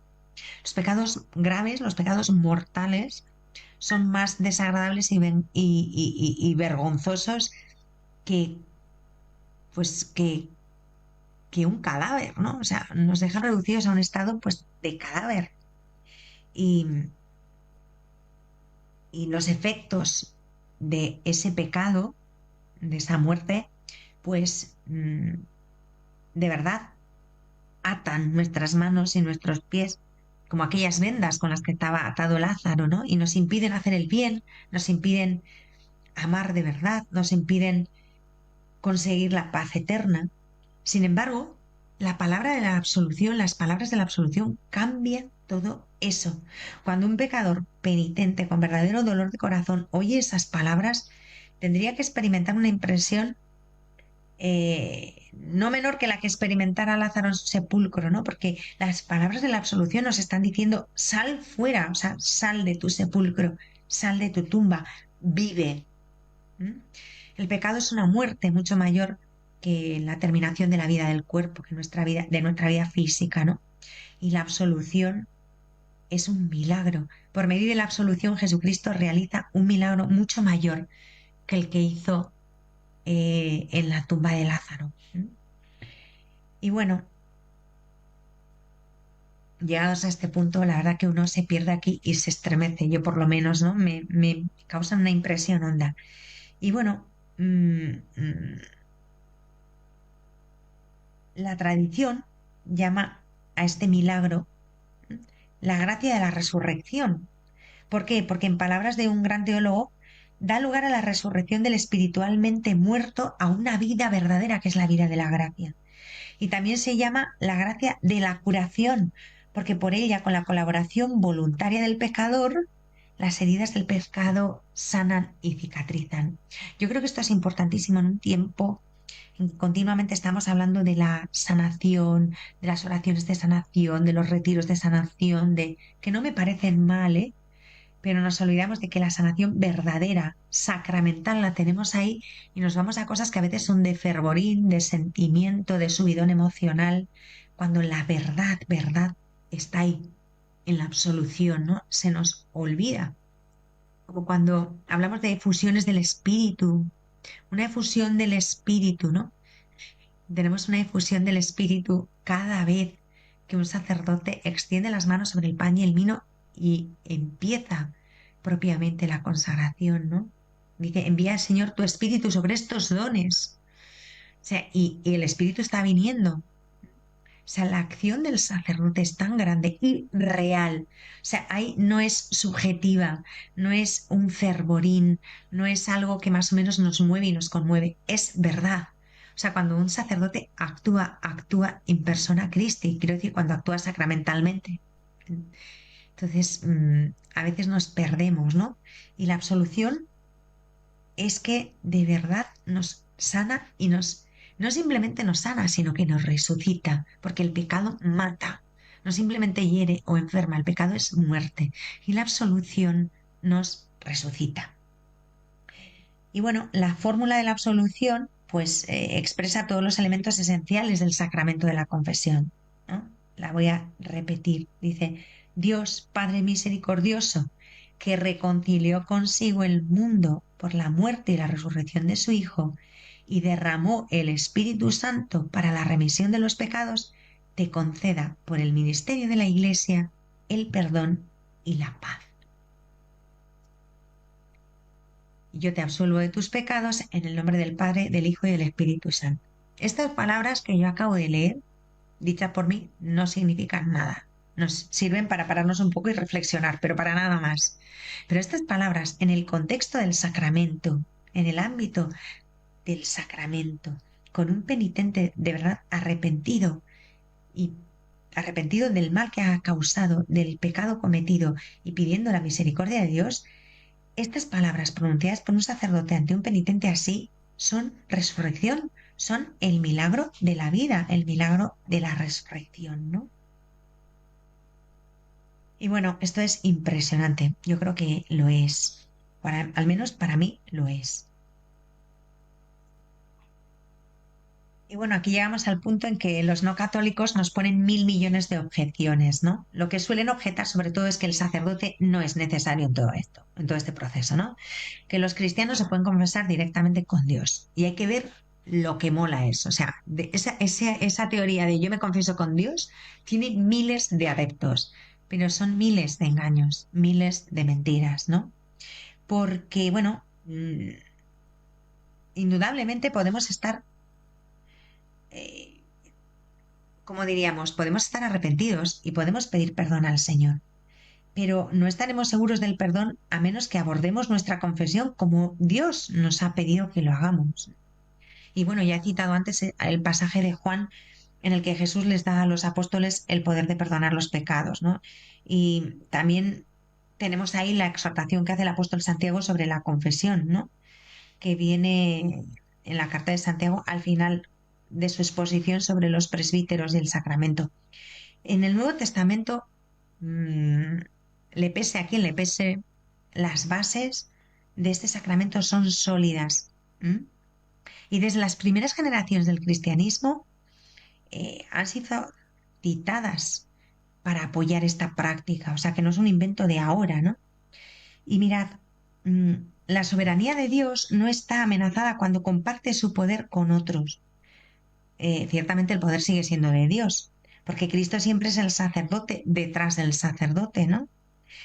Los pecados graves, los pecados mortales, son más desagradables y vergonzosos que, pues, que un cadáver, ¿no? O sea, nos dejan reducidos a un estado, pues, de cadáver. Y, y los efectos de ese pecado de esa muerte, pues de verdad atan nuestras manos y nuestros pies, como aquellas vendas con las que estaba atado Lázaro, ¿no? Y nos impiden hacer el bien, nos impiden amar de verdad, nos impiden conseguir la paz eterna. Sin embargo, la palabra de la absolución, las palabras de la absolución cambian todo eso. Cuando un pecador penitente con verdadero dolor de corazón oye esas palabras, tendría que experimentar una impresión no menor que la que experimentara Lázaro en su sepulcro, ¿no? Porque las palabras de la absolución nos están diciendo, sal fuera, o sea, sal de tu sepulcro, sal de tu tumba, vive. ¿Mm? El pecado es una muerte mucho mayor que la terminación de la vida del cuerpo, que nuestra vida, de nuestra vida física, ¿no? Y la absolución es un milagro. Por medio de la absolución, Jesucristo realiza un milagro mucho mayor que el que hizo en la tumba de Lázaro. Y bueno, llegados a este punto, la verdad que uno se pierde aquí y se estremece. Yo por lo menos, ¿no? Me causa una impresión honda. Y bueno, la tradición llama a este milagro la gracia de la resurrección. ¿Por qué? Porque en palabras de un gran teólogo, da lugar a la resurrección del espiritualmente muerto a una vida verdadera, que es la vida de la gracia. Y también se llama la gracia de la curación, porque por ella, con la colaboración voluntaria del pecador, las heridas del pecado sanan y cicatrizan. Yo creo que esto es importantísimo en un tiempo en que continuamente estamos hablando de la sanación, de las oraciones de sanación, de los retiros de sanación, de que no me parecen mal, ¿eh? Pero nos olvidamos de que la sanación verdadera, sacramental, la tenemos ahí y nos vamos a cosas que a veces son de fervorín, de sentimiento, de subidón emocional, cuando la verdad, verdad está ahí, en la absolución, ¿no? Se nos olvida. Como cuando hablamos de efusiones del espíritu, una efusión del espíritu, ¿no? Tenemos una efusión del espíritu cada vez que un sacerdote extiende las manos sobre el pan y el vino y empieza propiamente la consagración, ¿no? Dice, envía, Señor, tu espíritu sobre estos dones. O sea, y el espíritu está viniendo. O sea, la acción del sacerdote es tan grande y real. O sea, ahí no es subjetiva, no es un fervorín, no es algo que más o menos nos mueve y nos conmueve. Es verdad. O sea, cuando un sacerdote actúa, actúa in persona Christi, quiero decir, cuando actúa sacramentalmente. Entonces, a veces nos perdemos, ¿no? Y la absolución es que de verdad nos sana y no simplemente nos sana, sino que nos resucita, porque el pecado mata, no simplemente hiere o enferma, el pecado es muerte y la absolución nos resucita. Y bueno, la fórmula de la absolución pues expresa todos los elementos esenciales del sacramento de la confesión, ¿no? La voy a repetir. Dice, Dios Padre misericordioso, que reconcilió consigo el mundo por la muerte y la resurrección de su Hijo y derramó el Espíritu Santo para la remisión de los pecados, te conceda por el ministerio de la Iglesia el perdón y la paz. Y yo te absuelvo de tus pecados en el nombre del Padre, del Hijo y del Espíritu Santo. Estas palabras que yo acabo de leer, dichas por mí, no significan nada. Nos sirven para pararnos un poco y reflexionar, pero para nada más. Pero estas palabras, en el contexto del sacramento, en el ámbito del sacramento, con un penitente de verdad arrepentido y arrepentido del mal que ha causado, del pecado cometido y pidiendo la misericordia de Dios, estas palabras pronunciadas por un sacerdote ante un penitente así son resurrección, son el milagro de la vida, el milagro de la resurrección, ¿no? Y bueno, esto es impresionante. Yo creo que lo es. Al menos para mí lo es. Y bueno, aquí llegamos al punto en que los no católicos nos ponen 1.000 millones de objeciones, ¿no? Lo que suelen objetar sobre todo es que el sacerdote no es necesario en todo esto, en todo este proceso, ¿no? Que los cristianos se pueden confesar directamente con Dios. Y hay que ver lo que mola eso. O sea, esa teoría de yo me confieso con Dios tiene miles de adeptos, pero son miles de engaños, miles de mentiras, ¿no? Porque, bueno, indudablemente podemos estar, como diríamos, podemos estar arrepentidos y podemos pedir perdón al Señor, pero no estaremos seguros del perdón a menos que abordemos nuestra confesión como Dios nos ha pedido que lo hagamos. Y bueno, ya he citado antes el pasaje de Juan en el que Jesús les da a los apóstoles el poder de perdonar los pecados, ¿no? Y también tenemos ahí la exhortación que hace el apóstol Santiago sobre la confesión, ¿no? Que viene en la carta de Santiago al final de su exposición sobre los presbíteros y el sacramento. En el Nuevo Testamento, mmm, le pese a quien le pese, las bases de este sacramento son sólidas. ¿M? Y desde las primeras generaciones del cristianismo han sido citadas para apoyar esta práctica, o sea que no es un invento de ahora, ¿no? Y mirad, mm, la soberanía de Dios no está amenazada cuando comparte su poder con otros. Ciertamente el poder sigue siendo de Dios, porque Cristo siempre es el sacerdote detrás del sacerdote, ¿no?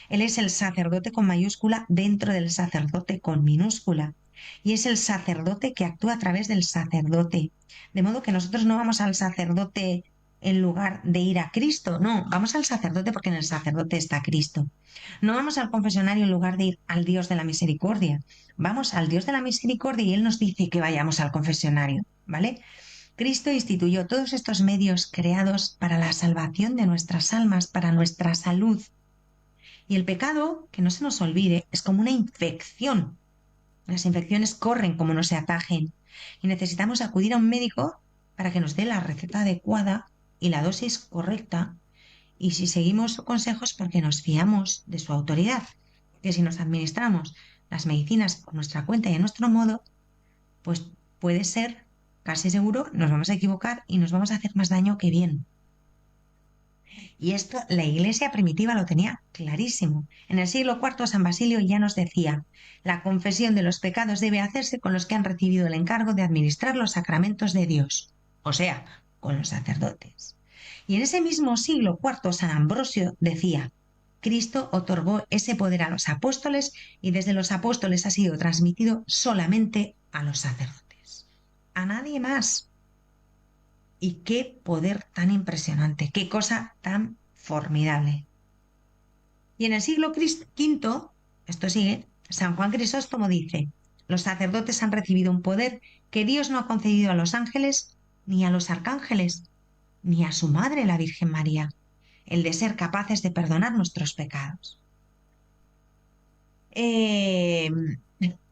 Él es el sacerdote con mayúscula dentro del sacerdote con minúscula. Y es el sacerdote que actúa a través del sacerdote. De modo que nosotros no vamos al sacerdote en lugar de ir a Cristo. No, vamos al sacerdote porque en el sacerdote está Cristo. No vamos al confesionario en lugar de ir al Dios de la misericordia. Vamos al Dios de la misericordia y Él nos dice que vayamos al confesionario, ¿vale? Cristo instituyó todos estos medios creados para la salvación de nuestras almas, para nuestra salud. Y el pecado, que no se nos olvide, es como una infección. Las infecciones corren como no se atajen y necesitamos acudir a un médico para que nos dé la receta adecuada y la dosis correcta. Y si seguimos sus consejos, porque nos fiamos de su autoridad. Que si nos administramos las medicinas por nuestra cuenta y a nuestro modo, pues puede ser, casi seguro, nos vamos a equivocar y nos vamos a hacer más daño que bien. Y esto la Iglesia primitiva lo tenía clarísimo. En el siglo IV San Basilio ya nos decía, la confesión de los pecados debe hacerse con los que han recibido el encargo de administrar los sacramentos de Dios, o sea, con los sacerdotes. Y en ese mismo siglo IV San Ambrosio decía, Cristo otorgó ese poder a los apóstoles y desde los apóstoles ha sido transmitido solamente a los sacerdotes, a nadie más. Y qué poder tan impresionante, qué cosa tan formidable. Y en el siglo V, esto sigue, San Juan Crisóstomo dice, los sacerdotes han recibido un poder que Dios no ha concedido a los ángeles, ni a los arcángeles, ni a su madre, la Virgen María, el de ser capaces de perdonar nuestros pecados.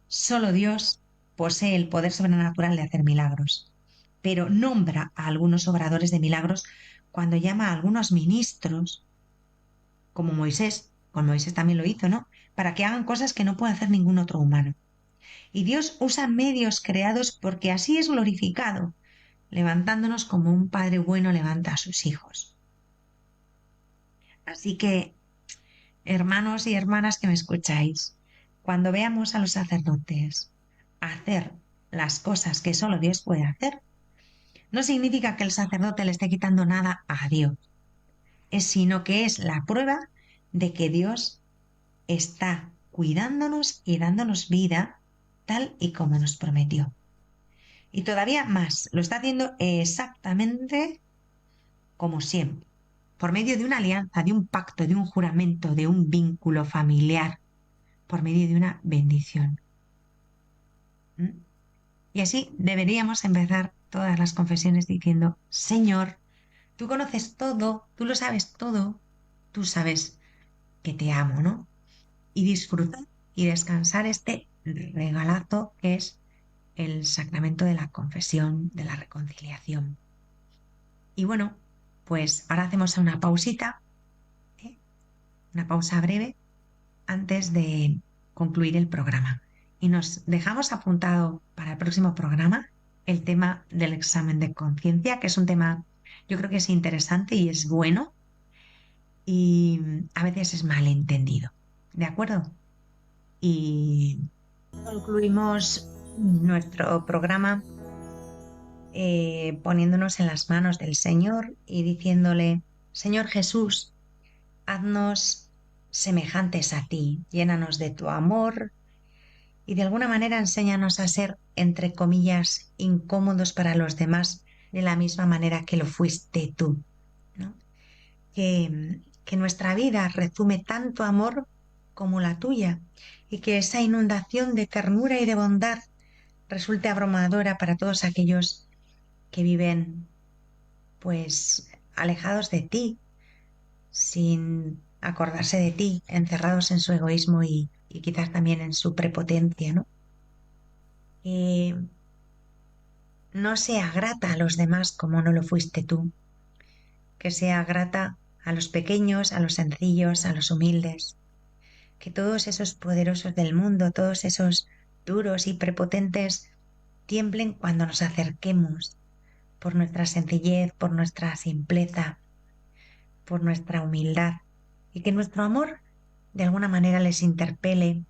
Solo Dios posee el poder sobrenatural de hacer milagros, pero nombra a algunos obradores de milagros cuando llama a algunos ministros, como Moisés, con Moisés también lo hizo, ¿no? Para que hagan cosas que no puede hacer ningún otro humano. Y Dios usa medios creados porque así es glorificado, levantándonos como un padre bueno levanta a sus hijos. Así que, hermanos y hermanas que me escucháis, cuando veamos a los sacerdotes hacer las cosas que solo Dios puede hacer, no significa que el sacerdote le esté quitando nada a Dios, sino que es la prueba de que Dios está cuidándonos y dándonos vida tal y como nos prometió. Y todavía más, lo está haciendo exactamente como siempre, por medio de una alianza, de un pacto, de un juramento, de un vínculo familiar, por medio de una bendición. Y así deberíamos empezar todas las confesiones diciendo, Señor, tú conoces todo, tú lo sabes todo, tú sabes que te amo, ¿no? Y disfrutar y descansar este regalazo que es el sacramento de la confesión, de la reconciliación. Y bueno, pues ahora hacemos una pausita, una pausa breve, antes de concluir el programa. Y nos dejamos apuntado para el próximo programa el tema del examen de conciencia, que es un tema, yo creo que es interesante y es bueno, y a veces es malentendido. ¿De acuerdo? Y concluimos nuestro programa poniéndonos en las manos del Señor y diciéndole, Señor Jesús, haznos semejantes a ti, llénanos de tu amor y de alguna manera enséñanos a ser, entre comillas, incómodos para los demás de la misma manera que lo fuiste tú, ¿no? Que nuestra vida rezume tanto amor como la tuya y que esa inundación de ternura y de bondad resulte abrumadora para todos aquellos que viven pues alejados de ti, sin acordarse de ti, encerrados en su egoísmo y quizás también en su prepotencia, ¿no? Que no sea grata a los demás como no lo fuiste tú, que sea grata a los pequeños, a los sencillos, a los humildes, que todos esos poderosos del mundo, todos esos duros y prepotentes, tiemblen cuando nos acerquemos por nuestra sencillez, por nuestra simpleza, por nuestra humildad, y que nuestro amor de alguna manera les interpele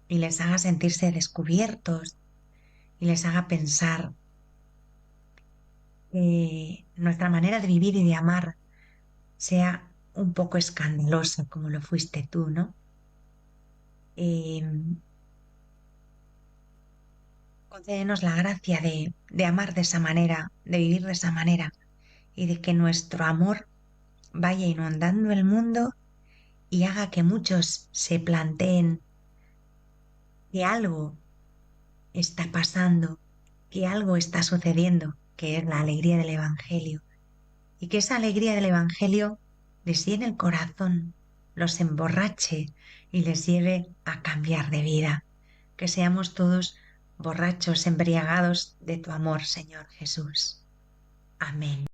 y les haga sentirse descubiertos y les haga pensar que nuestra manera de vivir y de amar sea un poco escandalosa como lo fuiste tú, ¿no? Eh, Concédenos la gracia de amar de esa manera, de vivir de esa manera y de que nuestro amor vaya inundando el mundo y haga que muchos se planteen que algo está pasando, que algo está sucediendo, que es la alegría del Evangelio, y que esa alegría del Evangelio les llene el corazón, los emborrache y les lleve a cambiar de vida. Que seamos todos borrachos, embriagados de tu amor, Señor Jesús. Amén.